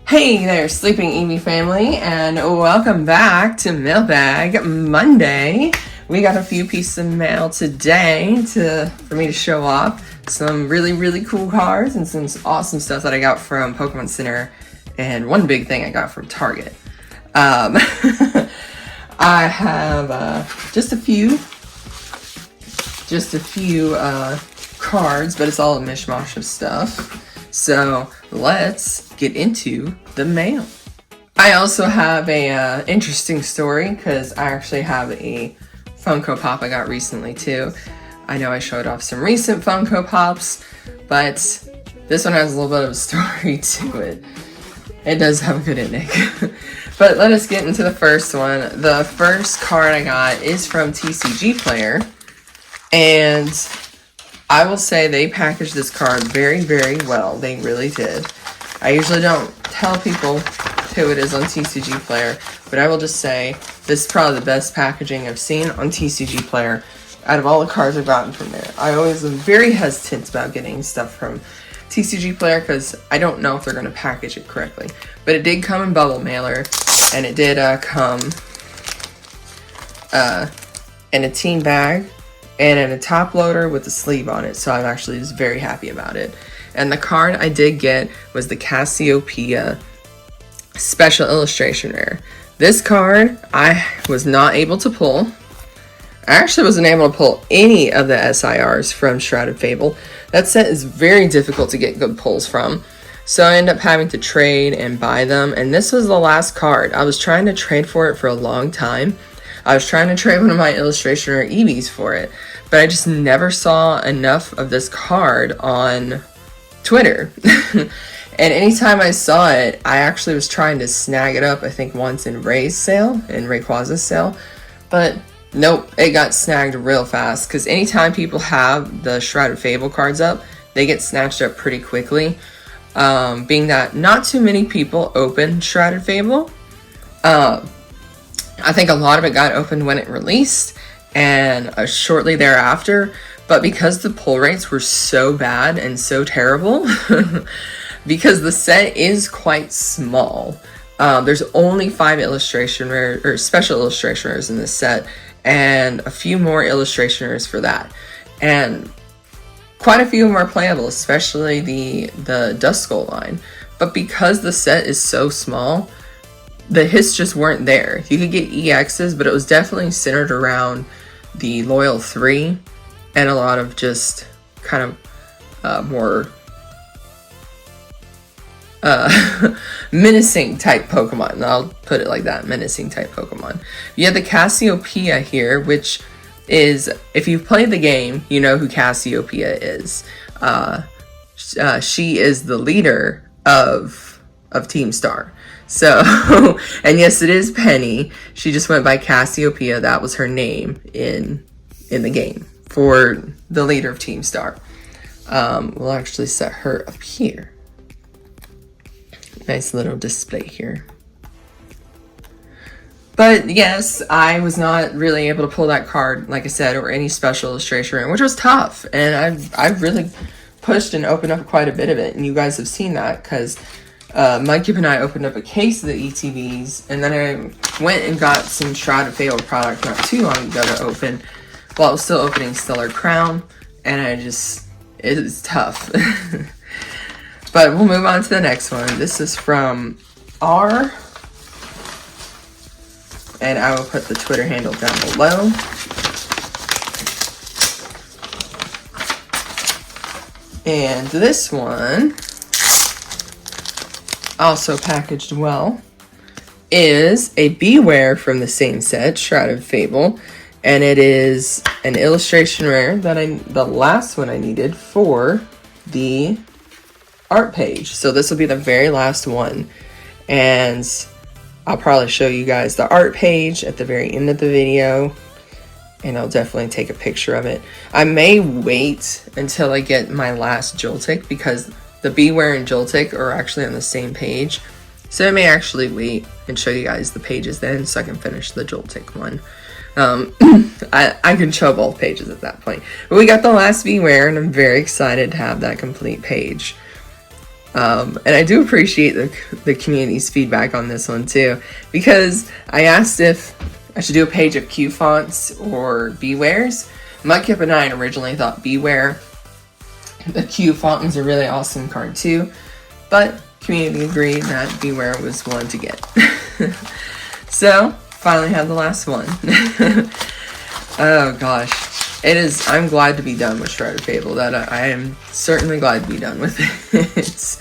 Hey there, Sleeping Evie family, and welcome back to Mailbag Monday. We got a few pieces of mail today for me to show off. Some really cool cards and some awesome stuff that I got from Pokemon Center, and one big thing I got from Target. I have just a few cards, but it's all a mishmash of stuff. So let's get into the mail. I also have a interesting story because I actually have a Funko Pop I got recently too. I know I showed off some recent Funko Pops, but this one has a little bit of a story to it. It does have a good ending. But let us get into the first one. The first card I got is from TCG Player, and I will say they packaged this card very well. They really did. I usually don't tell people who it is on TCG Player, but I will just say this is probably the best packaging I've seen on TCG Player out of all the cards I've gotten from there. I always am very hesitant about getting stuff from TCG Player because I don't know if they're going to package it correctly. But it did come in bubble mailer, and it did come in a team bag and in a top loader with a sleeve on it, so I'm actually just very happy about it. And the card I did get was the Cassiopeia Special Illustration Rare. This card I was not able to pull. I actually wasn't able to pull any of the SIRs from Shrouded Fable. That set is very difficult to get good pulls from, so I ended up having to trade and buy them, and this was the last card. I was trying to trade for it for a long time. I was trying to trade one of my Illustration Rare Eevees for it, but I just never saw enough of this card on Twitter. And anytime I saw it, I actually was trying to snag it up, I think once in Rayquaza's sale, but nope, it got snagged real fast, because anytime people have the Shrouded Fable cards up, they get snatched up pretty quickly. Being that not too many people open Shrouded Fable, I think a lot of it got opened when it released and shortly thereafter, but because the pull rates were so bad and so terrible, because the set is quite small, there's only 5 illustration rare or special illustration rares in this set, and a few more illustration rares for that, and quite a few of them are playable, especially the Duskull line. But because the set is so small, the hits just weren't there. You could get EXs, but it was definitely centered around the Loyal 3 and a lot of just kind of more menacing type Pokemon. I'll put it like that, menacing type Pokemon. You have the Cassiopeia here, which is, if you've played the game, you know who Cassiopeia is. She is the leader of Team Star. So, and yes, it is Penny. She just went by Cassiopeia. That was her name in the game for the leader of Team Star. We'll actually set her up here. Nice little display here. But yes, I was not really able to pull that card, like I said, or any special illustration, which was tough. And I've really pushed and opened up quite a bit of it, and you guys have seen that because Mike and I opened up a case of the ETBs, and then I went and got some Shrouded Fable product not too long ago to open while I was still opening Stellar Crown, and it is tough. But we'll move on to the next one. This is from R, and I will put the Twitter handle down below. And this one, also packaged well, is a Bewear from the same set, Shrouded Fable, and it is an illustration rare that the last one I needed for the art page. So this will be the very last one, and I'll probably show you guys the art page at the very end of the video, and I'll definitely take a picture of it. I may wait until I get my last Joltik, because the Bewear and Joltik are actually on the same page, so I may actually wait and show you guys the pages then, so I can finish the Joltik one. I can show both pages at that point. But we got the last Bewear, and I'm very excited to have that complete page. And I do appreciate the community's feedback on this one too, because I asked if I should do a page of Q fonts or Bewears. Mudkip and I originally thought Bewear. The Q font was a really awesome card too, but community agreed that Bewear was one to get. So finally had the last one. Oh gosh, I'm glad to be done with Shrouded Fable. That I am certainly glad to be done with it.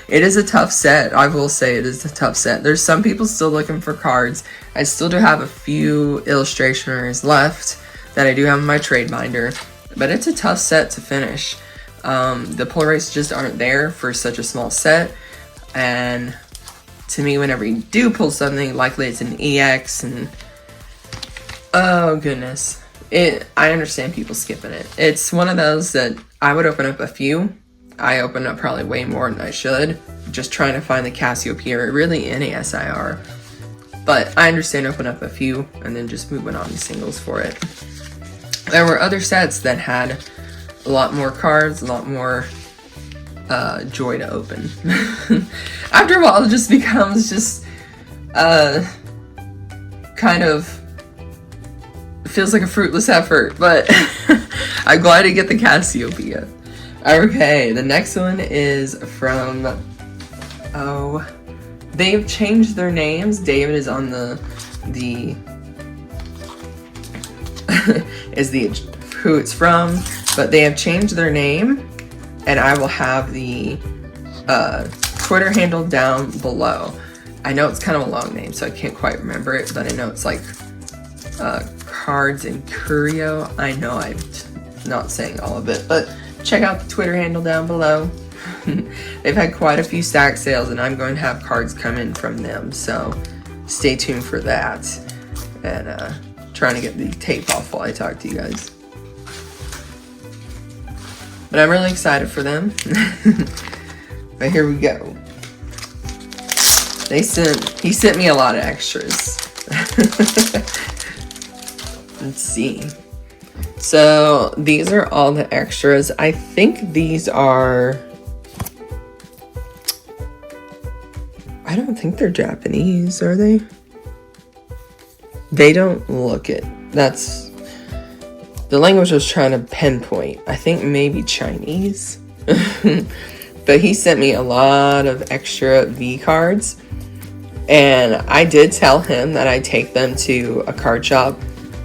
It is a tough set. I will say it is a tough set. There's some people still looking for cards. I still do have a few illustrationers left that I do have in my trade binder, but it's a tough set to finish. The pull rates just aren't there for such a small set, and to me, whenever you do pull something, likely it's an EX, and oh goodness, I understand people skipping it. It's one of those that I would open up a few. I open up probably way more than I should, just trying to find the Cassiopeia or really any SIR. But I understand opening up a few and then just moving on to singles for it. There were other sets that had a lot more cards, a lot more joy to open. After a while, it just becomes just kind of feels like a fruitless effort, but I'm glad to get the Cassiopeia. Okay, the next one is from, they've changed their names. David is on the is the who it's from, but they have changed their name, and I will have the Twitter handle down below. I know it's kind of a long name, so I can't quite remember it, but I know it's like Cards and Curio. I know I'm not saying all of it, but check out the Twitter handle down below. They've had quite a few stack sales, and I'm going to have cards come in from them, so stay tuned for that. And trying to get the tape off while I talk to you guys. But I'm really excited for them. But here we go. He sent me a lot of extras. Let's see. So these are all the extras. I think these are, I don't think they're Japanese, are they? They don't look it. That's the language I was trying to pinpoint. I think maybe Chinese. But he sent me a lot of extra V cards, and I did tell him that I'd take them to a card shop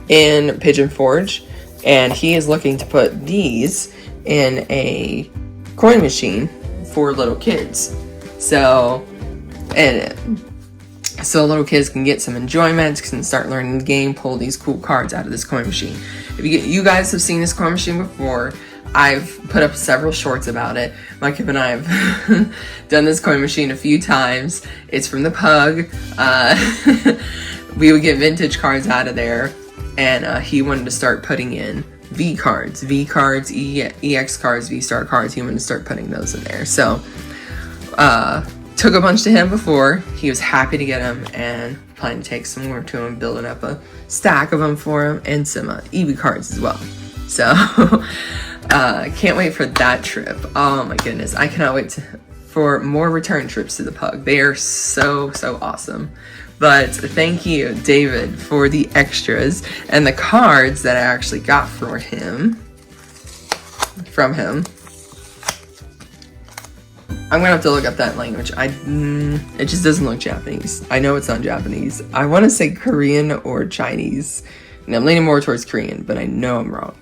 in Pigeon Forge, and he is looking to put these in a coin machine for little kids. So little kids can get some enjoyment, can start learning the game, pull these cool cards out of this coin machine. If you guys have seen this coin machine before, I've put up several shorts about it. Mudkip and I have done this coin machine a few times. It's from the Pug. We would get vintage cards out of there, and he wanted to start putting in V cards, EX cards, V-Star cards. He wanted to start putting those in there. So, took a bunch to him before. He was happy to get them, and planning to take some more to him, building up a stack of them for him, and some EV cards as well. So, can't wait for that trip. Oh my goodness, I cannot wait for more return trips to the Pug. They are so awesome. But thank you, David, for the extras and the cards that I actually got from him. I'm gonna have to look up that language. It just doesn't look Japanese. I know it's not Japanese. I want to say Korean or Chinese, and I'm leaning more towards Korean, but I know I'm wrong.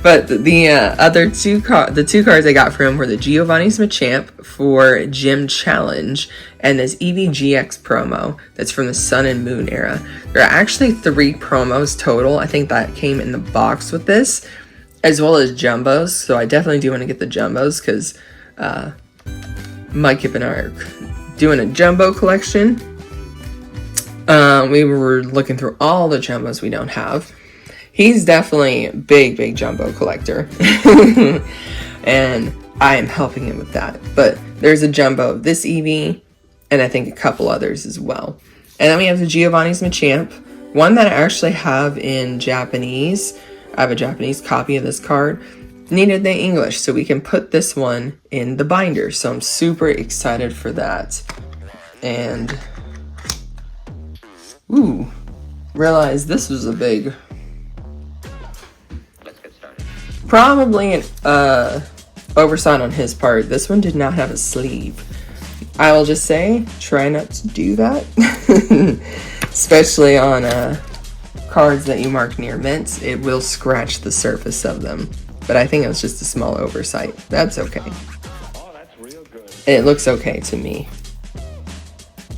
But the other two cards I got from him were the Giovanni's Machamp for Gym Challenge and this EVGX promo that's from the Sun and Moon era. There are actually 3 promos total. I think that came in the box with this, as well as jumbos. So I definitely do want to get the jumbos, because Mudkip and I are doing a jumbo collection. We were looking through all the jumbos we don't have. He's definitely a big jumbo collector. And I am helping him with that. But there's a jumbo of this Eevee, and I think a couple others as well. And then we have the Giovanni's Machamp, one that I actually have in Japanese. I have a Japanese copy of this card. needed the English, so we can put this one in the binder. So I'm super excited for that. And ooh, realized this was a big, probably an oversight on his part. This one did not have a sleeve. I will just say, try not to do that, especially on cards that you mark near mint. It will scratch the surface of them, but I think it was just a small oversight. That's okay. It looks okay to me.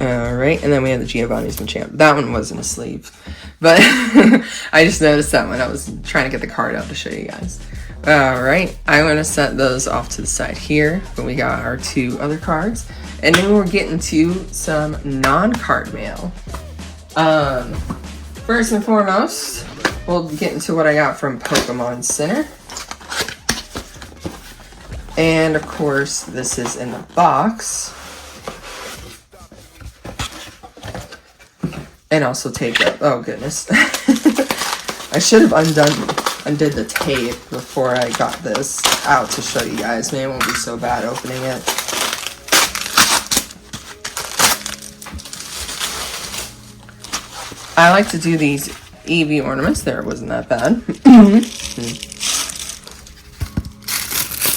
All right, and then we have the Giovanni's Machamp. That one wasn't a sleeve, but I just noticed that when I was trying to get the card out to show you guys. All right, I'm gonna set those off to the side here, but we got our 2 other cards, and then we're getting to some non-card mail. First and foremost, we'll get into what I got from Pokemon Center. And of course, this is in the box. And also taped up. Oh goodness. I should have undid the tape before I got this out to show you guys. Man, it won't be so bad opening it. I like to do these Eevee ornaments. There, it wasn't that bad.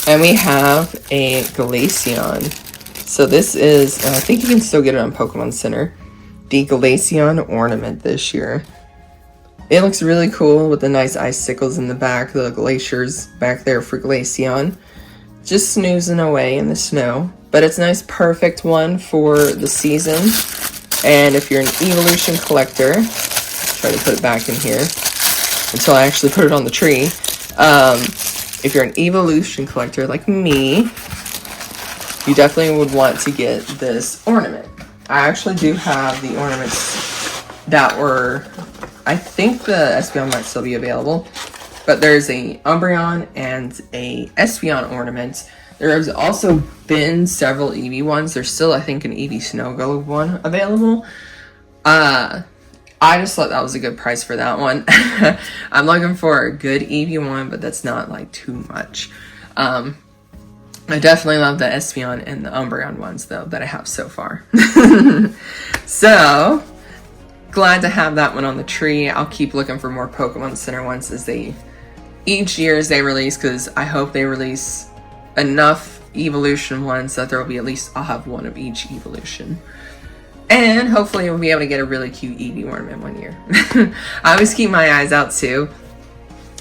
And we have a Glaceon. So this is, and I think you can still get it on Pokemon Center, the Glaceon ornament this year. It looks really cool with the nice icicles in the back, the glaciers back there for Glaceon. Just snoozing away in the snow. But it's a nice, perfect one for the season. And if you're an Evolution collector, try to put it back in here until I actually put it on the tree. If you're an Evolution collector like me, you definitely would want to get this ornament. I actually do have the ornaments that were, I think the Espeon might still be available, but there's a Umbreon and a Espeon ornament. There's also been several Eevee ones. There's still, I think, an Eevee Snow Globe one available. I just thought that was a good price for that one. I'm looking for a good Eevee one, but that's not like too much. I definitely love the Espeon and the Umbreon ones, though, that I have so far. So, glad to have that one on the tree. I'll keep looking for more Pokemon Center ones as each year as they release, because I hope they release enough Evolution ones that there will be at least, I'll have one of each Evolution. And hopefully we'll be able to get a really cute Eevee ornament one year. I always keep my eyes out too,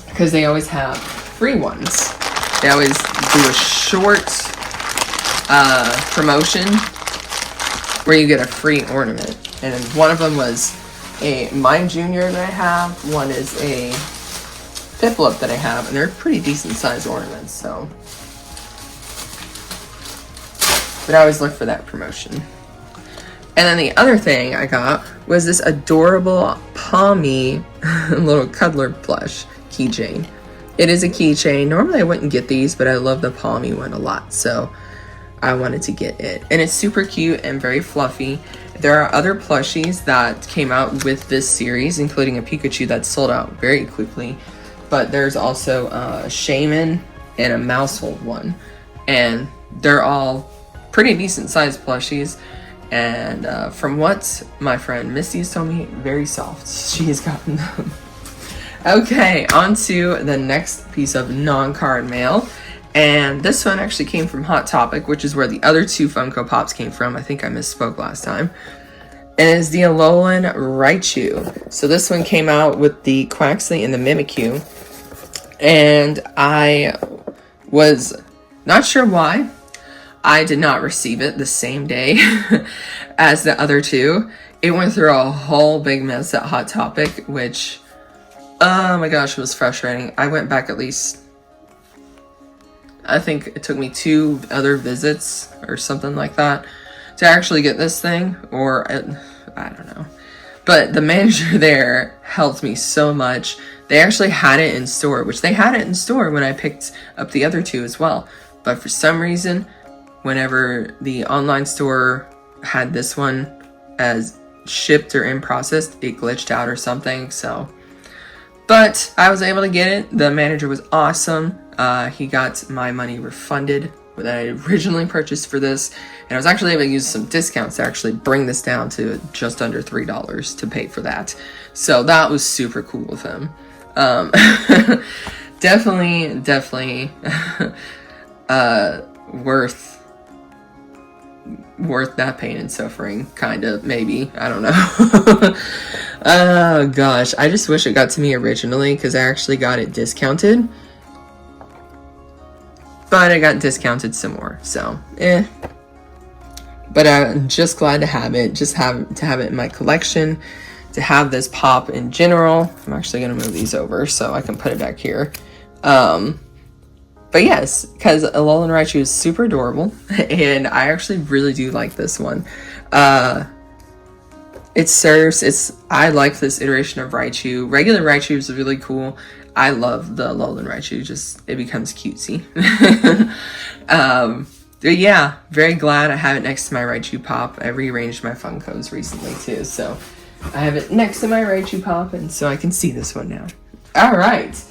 because they always have free ones. They always do a short promotion where you get a free ornament. And one of them was a Mime Junior that I have. One is a Piplup that I have. And they're pretty decent sized ornaments. So, but I always look for that promotion. And then the other thing I got was this adorable Palmy little cuddler plush keychain. It is a keychain. Normally I wouldn't get these, but I love the Palmy one a lot, so I wanted to get it. And it's super cute and very fluffy. There are other plushies that came out with this series, including a Pikachu that sold out very quickly. But there's also a Shaman and a Mousehold one. And they're all pretty decent sized plushies. And from what my friend Misty has told me, very soft. She has gotten them. Okay, on to the next piece of non-card mail. And this one actually came from Hot Topic, which is where the other 2 Funko Pops came from. I think I misspoke last time. And it is the Alolan Raichu. So this one came out with the Quaxly and the Mimikyu. And I was not sure why I did not receive it the same day as the other 2. It went through a whole big mess at Hot Topic, which, oh my gosh, it was frustrating. I went back at least, I think it took me 2 other visits or something like that to actually get this thing, or I don't know. But the manager there helped me so much. They actually had it in store, which they had it in store when I picked up the other 2 as well. But for some reason, whenever the online store had this one as shipped or in process, it glitched out or something, so. But I was able to get it. The manager was awesome. He got my money refunded that I originally purchased for this, and I was actually able to use some discounts to actually bring this down to just under $3 to pay for that. So that was super cool with him. Definitely worth that pain and suffering, kind of, maybe, I don't know. Oh gosh, I just wish it got to me originally, because I actually got it discounted, but I got discounted some more, so but I'm just glad to have it, to have it in my collection, to have this pop in general. I'm actually going to move these over so I can put it back here. But yes, because Alolan Raichu is super adorable, and I actually really do like this one. I like this iteration of Raichu. Regular Raichu is really cool. I love the Alolan Raichu, it becomes cutesy. But yeah, very glad I have it next to my Raichu Pop. I rearranged my Funkos recently too, so I have it next to my Raichu Pop, and so I can see this one now. Alright,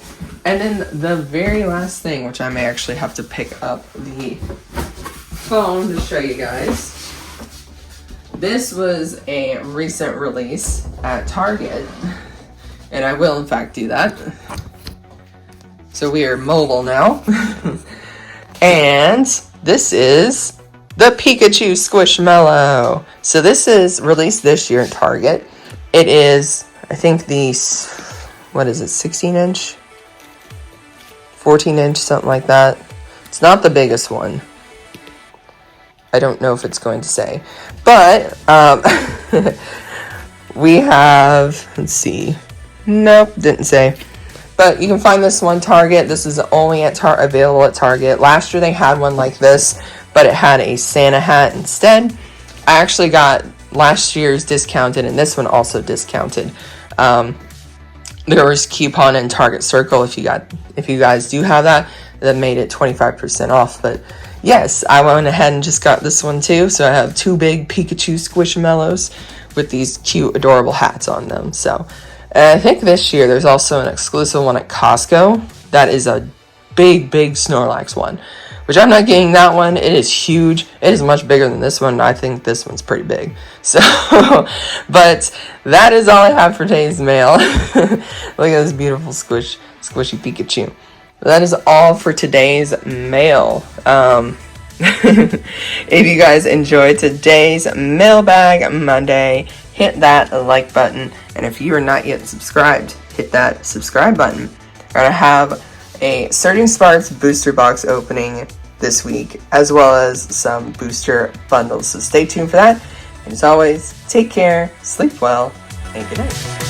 and then the very last thing, which I may actually have to pick up the phone to show you guys. This was a recent release at Target, and I will in fact do that. So we are mobile now. And this is the Pikachu Squishmallow. So this is released this year at Target. It is, I think, the, what is it, 16-inch? 14-inch, something like that. It's not the biggest one. I don't know if it's going to say. But, we have, let's see. Nope, didn't say. But you can find this one Target. This is only available at Target. Last year they had one like this, but it had a Santa hat instead. I actually got last year's discounted, and this one also discounted. There was coupon in Target Circle if you guys do have that made it 25% off. But yes, I went ahead and just got this one too. So I have two big Pikachu Squishmallows with these cute, adorable hats on them. So I think this year there's also an exclusive one at Costco. That is a big Snorlax one, which I'm not getting that one. It is huge. It is much bigger than this one. I think this one's pretty big. So, but that is all I have for today's mail. Look at this beautiful squishy Pikachu. That is all for today's mail. If you guys enjoyed today's Mailbag Monday, hit that like button. And if you are not yet subscribed, hit that subscribe button. We're going to have a Surging Sparks booster box opening this week, as well as some booster bundles. So stay tuned for that. And as always, take care, sleep well, and good night.